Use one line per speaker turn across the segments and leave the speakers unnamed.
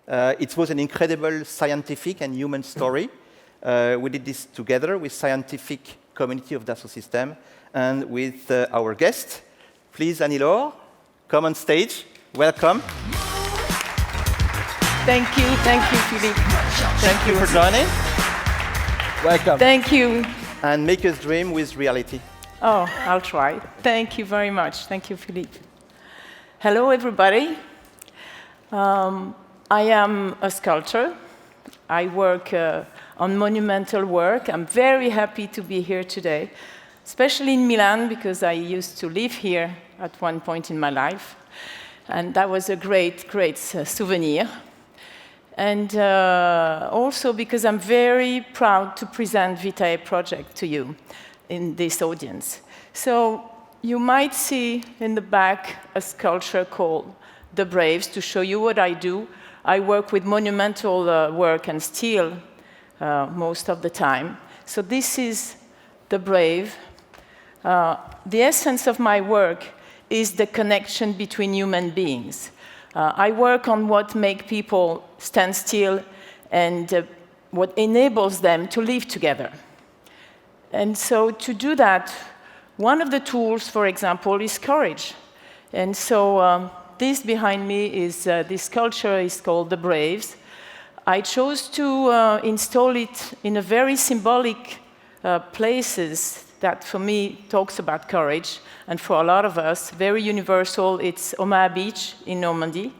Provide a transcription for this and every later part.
It was an incredible scientific and human story. We did this together with scientific community of Dassault Systèmes and with our guest. Please, Anilore, come on stage. Welcome.
Thank you, Philippe.
Thank you for joining. Welcome.
Thank you.
And make us dream with reality.
Oh, I'll try. Thank you very much. Thank you, Philippe. Hello, everybody. I am a sculptor. I work on monumental work. I'm very happy to be here today, especially in Milan, because I used to live here at one point in my life. And that was a great, great souvenir. And also because I'm very proud to present VITAE Project to you in this audience. So you might see in the back a sculpture called The Braves to show you what I do. I work with monumental work and steel most of the time. So this is The Brave. The essence of my work is the connection between human beings. I work on what makes people stand still and what enables them to live together. And so to do that, one of the tools, for example, is courage. And so this behind me is, this sculpture is called The Braves. I chose to install it in a very symbolic places that for me talks about courage, and for a lot of us, very universal. It's Omaha Beach in Normandy.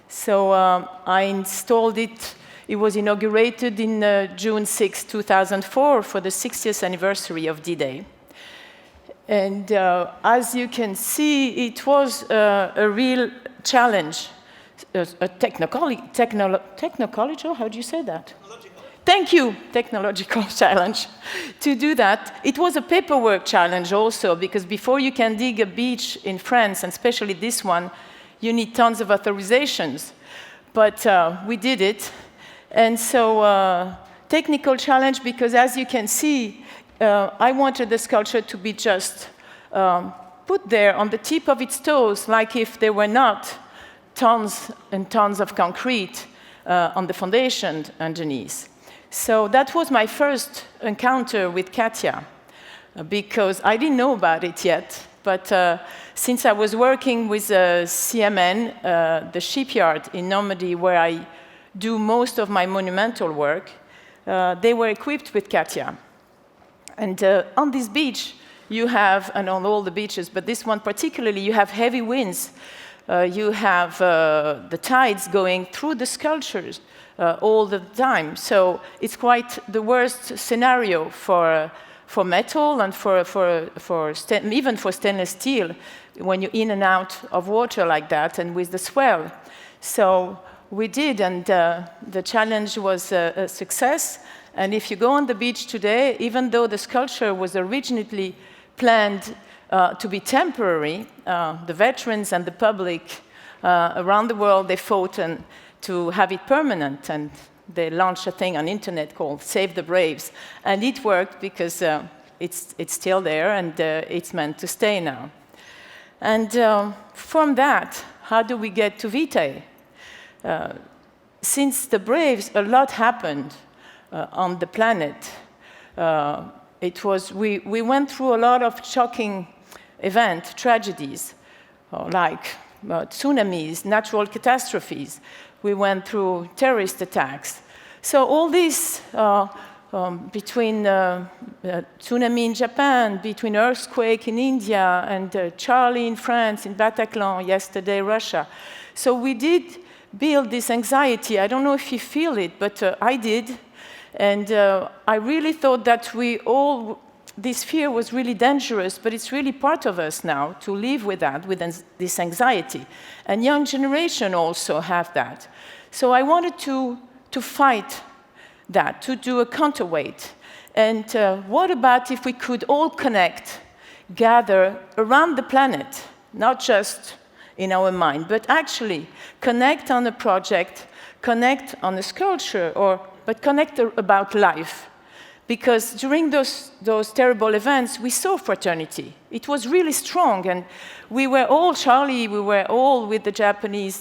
So I installed it. It was inaugurated in June 6, 2004 for the 60th anniversary of D-Day. And as you can see, it was a real challenge, a technological, how do you say that? Thank you, technological challenge. To do that, it was a paperwork challenge also, because before you can dig a beach in France, and especially this one, you need tons of authorizations. But we did it. And so technical challenge, because as you can see, I wanted the sculpture to be just put there on the tip of its toes, like if there were not tons and tons of concrete on the foundation underneath. So that was my first encounter with Katia, because I didn't know about it yet. But since I was working with CMN, the shipyard in Normandy, where I do most of my monumental work, they were equipped with Katia. And on this beach, you have, and on all the beaches, but this one particularly, you have heavy winds. You have the tides going through the sculptures all the time. So it's quite the worst scenario for metal and even for stainless steel when you're in and out of water like that and with the swell. So we did, and the challenge was a success. And if you go on the beach today, even though the sculpture was originally planned to be temporary, the veterans and the public around the world, they fought to have it permanent, and they launched a thing on internet called Save the Braves, and it worked because it's still there, and it's meant to stay now. And from that, how do we get to VITAE? Since the Braves, a lot happened on the planet. We went through a lot of shocking events, tragedies, like tsunamis, natural catastrophes. We went through terrorist attacks. So all this, between tsunami in Japan, between earthquake in India, and Charlie in France, in Bataclan, yesterday Russia. So we did build this anxiety. I don't know if you feel it, but I did. And I really thought that this fear was really dangerous, but it's really part of us now to live with that, with this anxiety. And young generation also have that. So I wanted to fight that, to do a counterweight. And what about if we could all connect, gather around the planet, not just in our mind, but actually connect on a project, connect on a sculpture, but connect about life. Because during those terrible events, we saw fraternity. It was really strong, and we were all, Charlie, we were all with the Japanese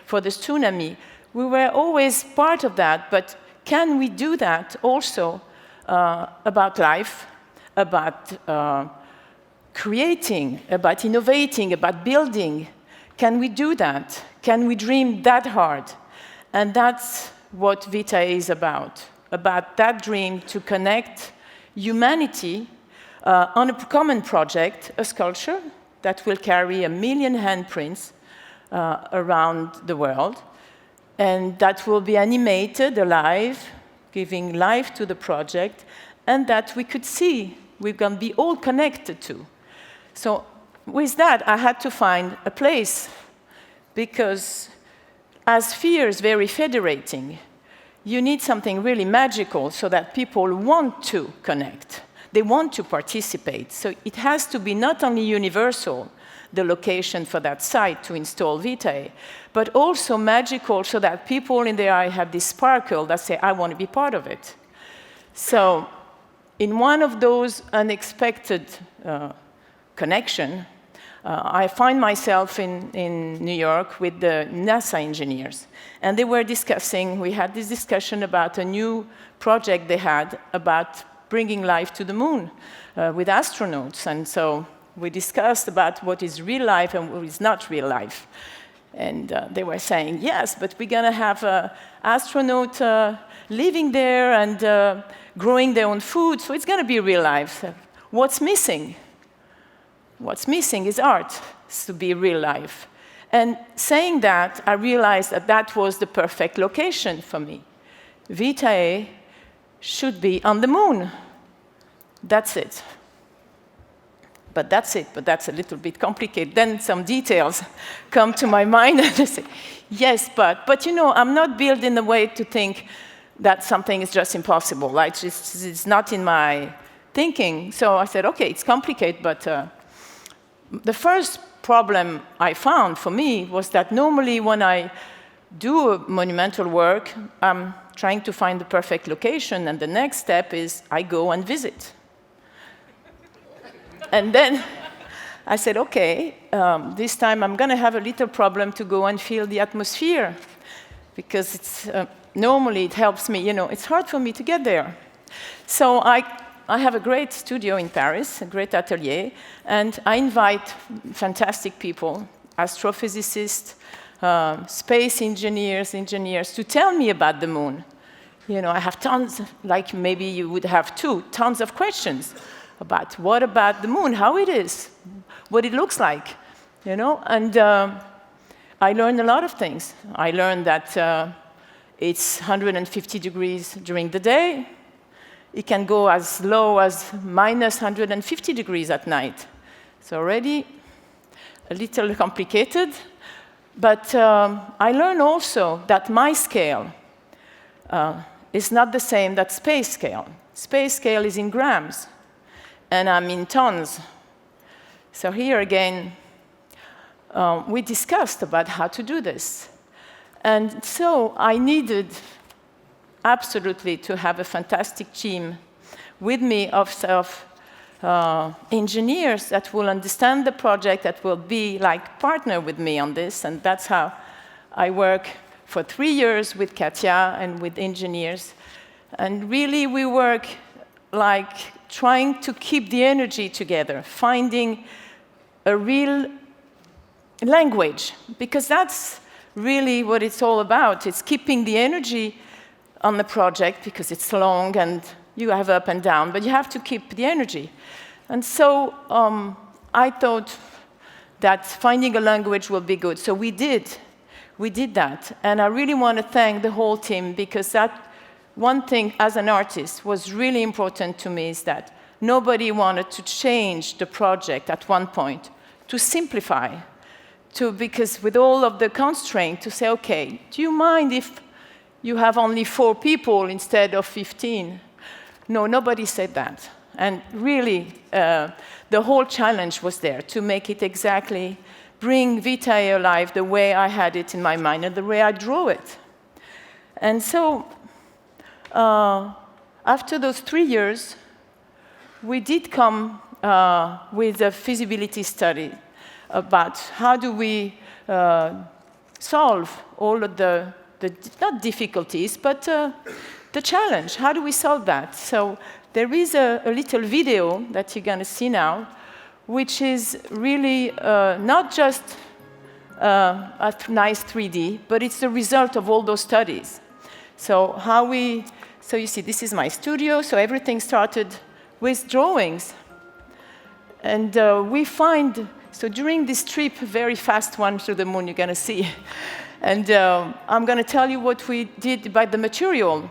for the tsunami. We were always part of that, but can we do that also about life, about creating, about innovating, about building? Can we do that? Can we dream that hard? And that's what VITAE is about that dream to connect humanity on a common project, a sculpture that will carry 1 million handprints around the world, and that will be animated, alive, giving life to the project, and that we could see, we're going to be all connected to. So with that, I had to find a place, because as sphere is very federating, you need something really magical so that people want to connect. They want to participate. So it has to be not only universal, the location for that site to install VITAE, but also magical so that people in their eye have this sparkle that say, I want to be part of it. So in one of those unexpected connection, I find myself in New York with the NASA engineers. And they were discussing, we had this discussion about a new project they had about bringing life to the moon with astronauts. And so we discussed about what is real life and what is not real life. And they were saying, yes, but we're going to have an astronaut living there and growing their own food, so it's going to be real life. What's missing? What's missing is art, to be real life. And saying that, I realized that that was the perfect location for me. VITAE should be on the moon. That's it. But that's it, but that's a little bit complicated. Then some details come to my mind, and I say, yes, but you know, I'm not built in a way to think that something is just impossible. Like, it's not in my thinking. So I said, okay, it's complicated, but the first problem I found for me was that normally when I do a monumental work, I'm trying to find the perfect location, and the next step is I go and visit. And then I said, okay, this time I'm going to have a little problem to go and feel the atmosphere, because it's, normally it helps me, you know, it's hard for me to get there. So I have a great studio in Paris, a great atelier, and I invite fantastic people, astrophysicists, space engineers, to tell me about the moon. You know, I have tons, like maybe you would have too, tons of questions about what about the moon, how it is, what it looks like, you know? And I learned a lot of things. I learned that it's 150 degrees during the day. It can go as low as minus 150 degrees at night. So already a little complicated. But I learned also that my scale is not the same that space scale. Space scale is in grams, and I'm in tons. So here again, we discussed about how to do this. And so I needed absolutely to have a fantastic team with me of engineers that will understand the project, that will be like partner with me on this. And that's how I work for 3 years with Katja and with engineers. And really we work like trying to keep the energy together, finding a real language, because that's really what it's all about. It's keeping the energy on the project, because it's long and you have up and down, but you have to keep the energy. And so I thought that finding a language will be good. So we did that. And I really want to thank the whole team, because that one thing as an artist was really important to me, is that nobody wanted to change the project at one point, to simplify, because with all of the constraints, to say, okay, do you mind if you have only 4 people instead of 15? No, nobody said that. And really, the whole challenge was there, to make it exactly, bring VITAE alive the way I had it in my mind and the way I drew it. And so, after those 3 years, we did come with a feasibility study about how do we solve all of the not difficulties, but the challenge. How do we solve that? So there is a little video that you're going to see now, which is really not just a nice 3D, but it's the result of all those studies. So so you see, this is my studio, so everything started with drawings. And we find, so during this trip, very fast one to the moon, you're going to see. And I'm going to tell you what we did by the material,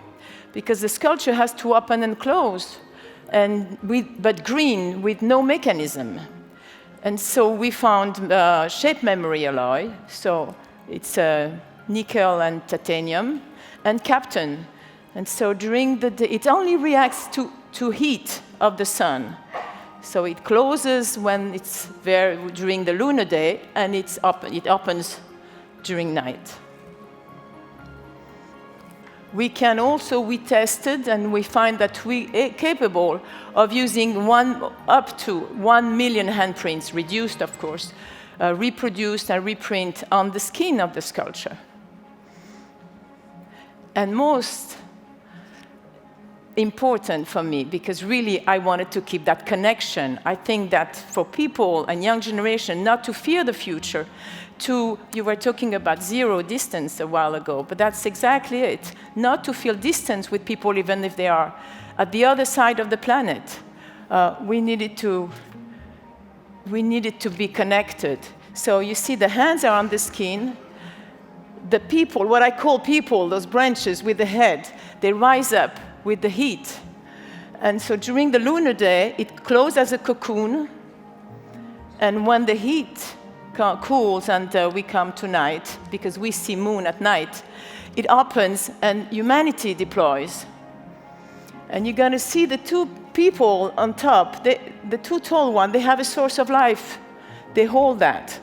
because the sculpture has to open and close, but green, with no mechanism. And so we found shape memory alloy, so it's nickel and titanium, and Kapton. And so during the day, it only reacts to heat of the sun. So it closes when it's there during the lunar day, and it opens during night. We tested, and we find that we are capable of using up to 1 million handprints, reduced, of course, reproduced and reprint on the skin of the sculpture. And most important for me, because really I wanted to keep that connection. I think that for people and young generation, not to fear the future, you were talking about zero distance a while ago, but that's exactly it. Not to feel distance with people, even if they are at the other side of the planet. We needed to be connected. So you see the hands are on the skin. The people, what I call people, those branches with the head, they rise up with the heat. And so during the lunar day, it closes as a cocoon. And when the heat cools and we come to night, because we see moon at night, it opens and humanity deploys. And you're going to see the two people on top, the two tall ones, they have a source of life. They hold that.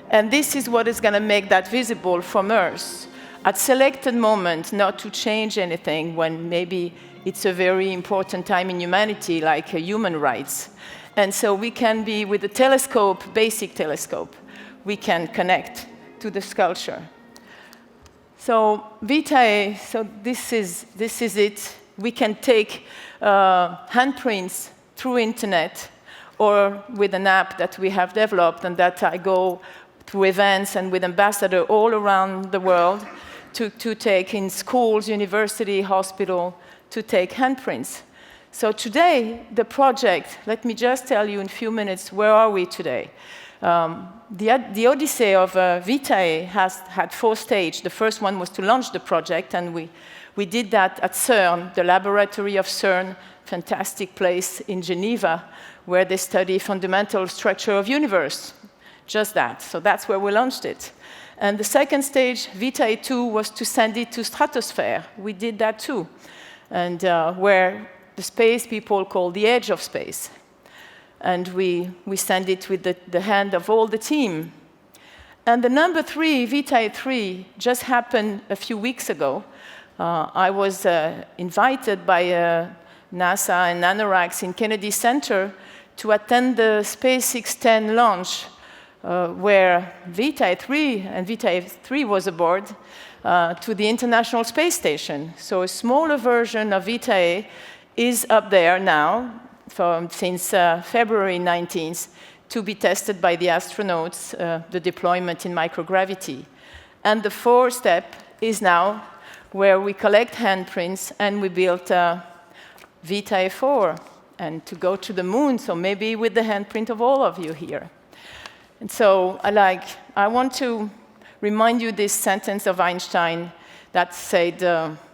And this is what is going to make that visible from Earth. At selected moment, not to change anything when maybe it's a very important time in humanity, like human rights. And so we can be, with a telescope, basic telescope, we can connect to the sculpture. So VITAE, so this is it. We can take handprints through internet or with an app that we have developed, and that I go to events and with ambassadors all around the world to take in schools, university, hospital, to take handprints. So today, the project, let me just tell you in a few minutes, where are we today? The Odyssey of VITAE has had 4 stages. The first one was to launch the project, and we did that at CERN, the laboratory of CERN, fantastic place in Geneva, where they study fundamental structure of universe. Just that. So that's where we launched it. And the second stage, VITAE 2, was to send it to stratosphere. We did that too. And where the space people call the edge of space. And we send it with the hand of all the team. And the number 3, VITAE 3, just happened a few weeks ago. I was invited by NASA and NanoRacks in Kennedy Center to attend the SpaceX 10 launch, where VITAE 3 and VITAE 3 was aboard to the International Space Station. So a smaller version of VITAE is up there now since February 19th to be tested by the astronauts, the deployment in microgravity. And the 4th step is now where we collect handprints and we built VITAE 4 and to go to the moon, so maybe with the handprint of all of you here. And so I want to remind you this sentence of Einstein that said,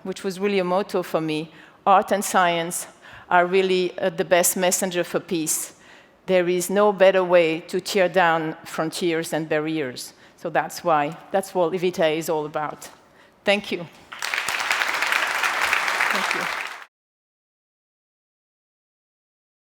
which was really a motto for me, art and science are really the best messenger for peace. There is no better way to tear down frontiers and barriers. So that's what VITAE is all about. Thank you. Thank you.